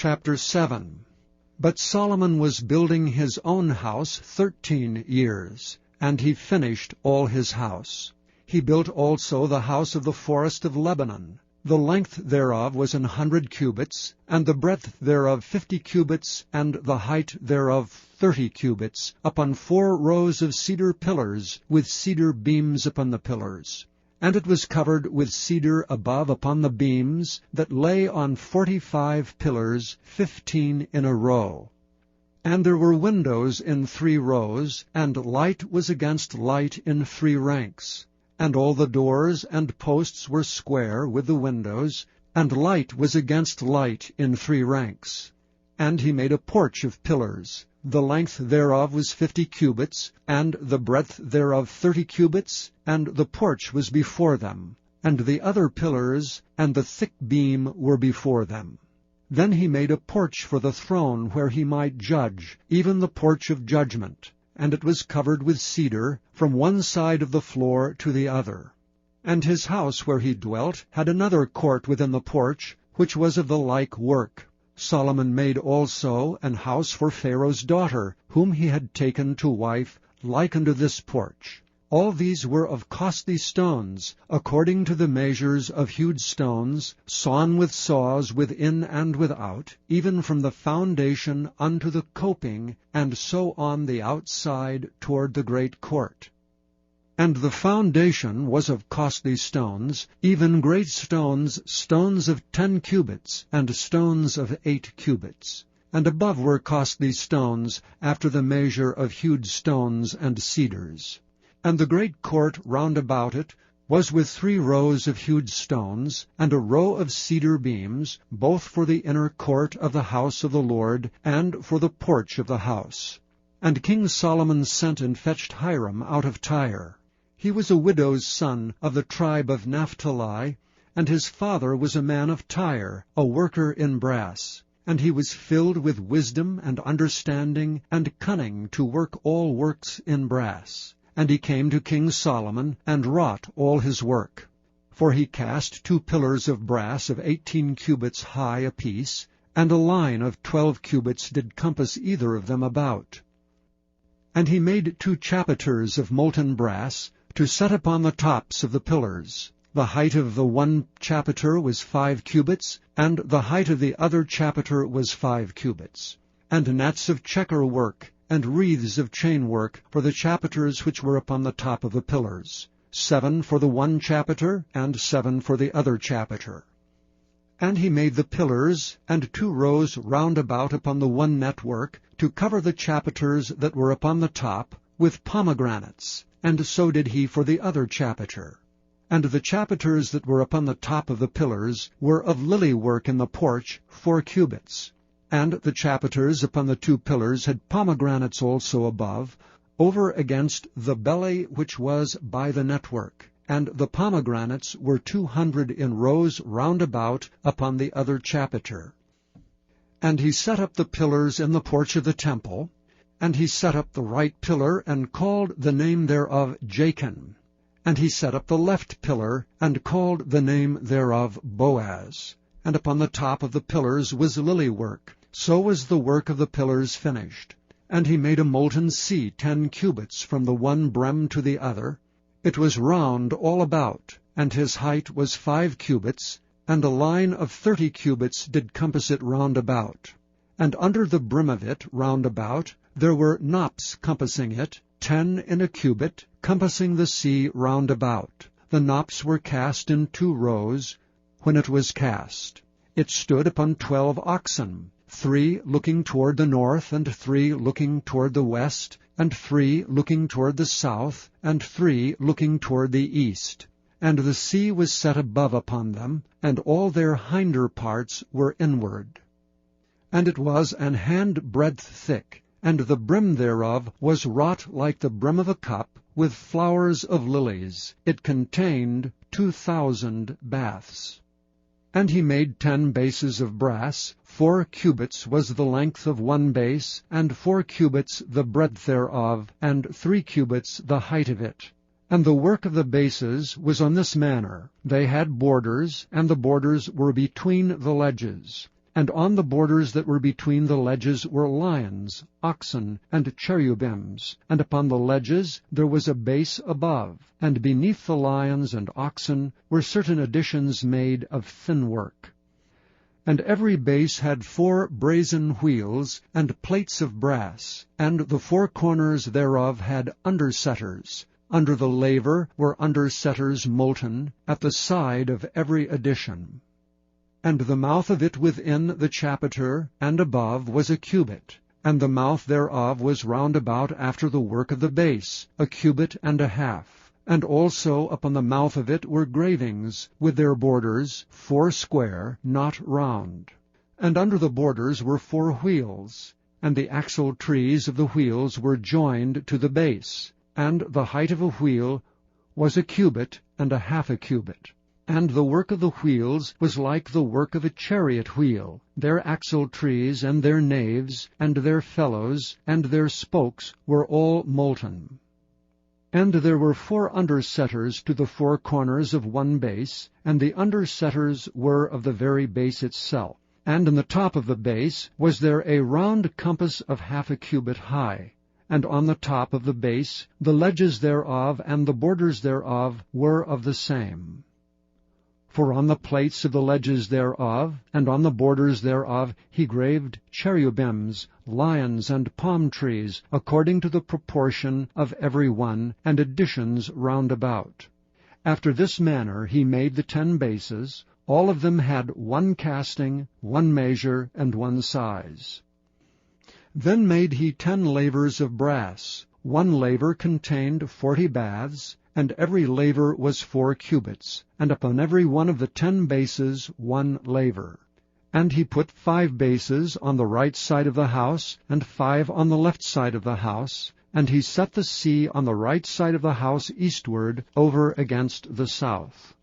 Chapter 7. But Solomon was building his own house 13 years, and he finished all his house. He built also the house of the forest of Lebanon. The length thereof was 100 cubits, and the breadth thereof 50 cubits, and the height thereof 30 cubits, upon 4 rows of cedar pillars, with cedar beams upon the pillars. And it was covered with cedar above upon the beams, that lay on 45 pillars, 15 in a row. And there were windows in 3 rows, and light was against light in 3 ranks. And all the doors and posts were square with the windows, and light was against light in 3 ranks. And he made a porch of pillars. The length thereof was 50 cubits, and the breadth thereof 30 cubits, and the porch was before them. And the other pillars and the thick beam were before them. Then he made a porch for the throne where he might judge, even the porch of judgment. And it was covered with cedar from one side of the floor to the other. And his house where he dwelt had another court within the porch, which was of the like work. Solomon made also an house for Pharaoh's daughter, whom he had taken to wife, like unto this porch. All these were of costly stones, according to the measures of hewed stones, sawn with saws within and without, even from the foundation unto the coping, and so on the outside toward the great court. And the foundation was of costly stones, even great stones, stones of 10 cubits, and stones of 8 cubits. And above were costly stones, after the measure of hewed stones and cedars. And the great court round about it was with 3 rows of hewed stones, and a row of cedar beams, both for the inner court of the house of the Lord, and for the porch of the house. And King Solomon sent and fetched Hiram out of Tyre. He was a widow's son of the tribe of Naphtali, and his father was a man of Tyre, a worker in brass. And he was filled with wisdom and understanding and cunning to work all works in brass. And he came to King Solomon, and wrought all his work. For he cast 2 pillars of brass of 18 cubits high apiece, and a line of 12 cubits did compass either of them about. And he made 2 chapiters of molten brass, to set upon the tops of the pillars. The height of the one chapiter was 5 cubits, and the height of the other chapiter was 5 cubits. And nets of checker work, and wreaths of chain work for the chapiters which were upon the top of the pillars, 7 for the one chapiter, and 7 for the other chapiter. And he made the pillars, and 2 rows round about upon the one network, to cover the chapiters that were upon the top, with pomegranates, and so did he for the other chapiter. And the chapiters that were upon the top of the pillars were of lily work in the porch, 4 cubits. And the chapiters upon the 2 pillars had pomegranates also above, over against the belly which was by the network. And the pomegranates were 200 in rows round about upon the other chapiter. And he set up the pillars in the porch of the temple, and he set up the right pillar, and called the name thereof Jachin. And he set up the left pillar, and called the name thereof Boaz. And upon the top of the pillars was lily work. So was the work of the pillars finished. And he made a molten sea 10 cubits from the one brim to the other. It was round all about, and his height was 5 cubits, and a line of 30 cubits did compass it round about. And under the brim of it round about there were knops compassing it, 10 in a cubit, compassing the sea round about. The knops were cast in 2 rows. When it was cast, it stood upon 12 oxen, 3 looking toward the north, and 3 looking toward the west, and 3 looking toward the south, and 3 looking toward the east. And the sea was set above upon them, and all their hinder parts were inward. And it was an handbreadth thick, and the brim thereof was wrought like the brim of a cup, with flowers of lilies. It contained 2,000 baths. And he made 10 bases of brass. 4 cubits was the length of one base, and 4 cubits the breadth thereof, and 3 cubits the height of it. And the work of the bases was on this manner. They had borders, and the borders were between the ledges. And on the borders that were between the ledges were lions, oxen, and cherubims, and upon the ledges there was a base above, and beneath the lions and oxen were certain additions made of thin work. And every base had 4 brazen wheels, and plates of brass, and the 4 corners thereof had undersetters. Under the laver were undersetters molten, at the side of every addition. And the mouth of it within the chapiter and above was a cubit, and the mouth thereof was round about after the work of the base, a cubit and a half. And also upon the mouth of it were gravings, with their borders, 4 square, not round. And under the borders were 4 wheels, and the axle trees of the wheels were joined to the base, and the height of a wheel was a cubit and a half a cubit. And the work of the wheels was like the work of a chariot wheel, their axle trees and their naves, and their felloes, and their spokes were all molten. And there were 4 undersetters to the 4 corners of one base, and the undersetters were of the very base itself. And in the top of the base was there a round compass of half a cubit high. And on the top of the base the ledges thereof and the borders thereof were of the same. For on the plates of the ledges thereof, and on the borders thereof, he graved cherubims, lions, and palm trees, according to the proportion of every one, and additions round about. After this manner he made the 10 bases. All of them had 1 casting, 1 measure, and 1 size. Then made he 10 lavers of brass. 1 laver contained 40 baths, and every laver was 4 cubits, and upon every one of the 10 bases 1 laver. And he put 5 bases on the right side of the house, and 5 on the left side of the house, and he set the sea on the right side of the house eastward, over against the south.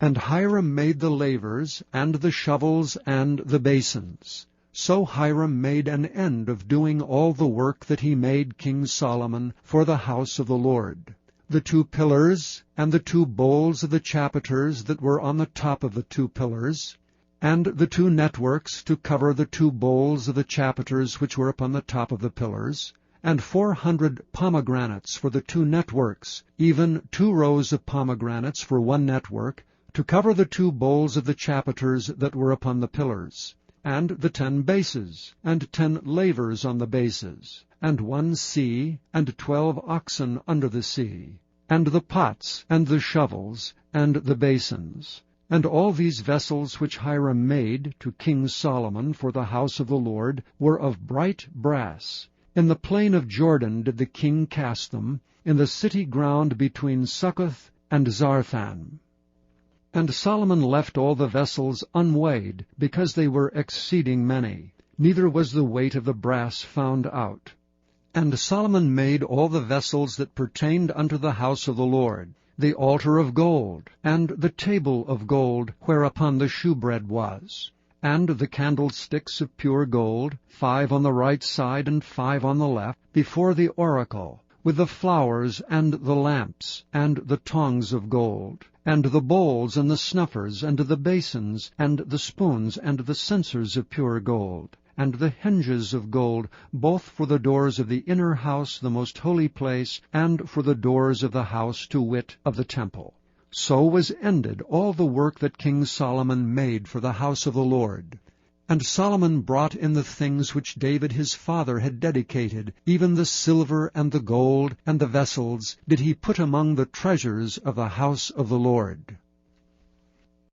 And Hiram made the lavers, and the shovels, and the basins. So Hiram made an end of doing all the work that he made King Solomon for the house of the Lord. The 2 pillars, and the 2 bowls of the chapiters that were on the top of the 2 pillars, and the 2 networks to cover the 2 bowls of the chapiters which were upon the top of the pillars, and 400 pomegranates for the 2 networks, even 2 rows of pomegranates for 1 network, to cover the 2 bowls of the chapiters that were upon the pillars, and the 10 bases, and 10 lavers on the bases, and 1 sea, and 12 oxen under the sea, and the pots, and the shovels, and the basins. And all these vessels which Hiram made to King Solomon for the house of the Lord were of bright brass. In the plain of Jordan did the king cast them, in the city ground between Succoth and Zarthan. And Solomon left all the vessels unweighed, because they were exceeding many, neither was the weight of the brass found out. And Solomon made all the vessels that pertained unto the house of the Lord, the altar of gold, and the table of gold whereupon the shewbread was, and the candlesticks of pure gold, 5 on the right side and 5 on the left, before the oracle, with the flowers and the lamps, and the tongs of gold, and the bowls and the snuffers, and the basins, and the spoons, and the censers of pure gold, and the hinges of gold, both for the doors of the inner house, the most holy place, and for the doors of the house, to wit, of the temple. So was ended all the work that King Solomon made for the house of the Lord. And Solomon brought in the things which David his father had dedicated, even the silver and the gold and the vessels did he put among the treasures of the house of the Lord.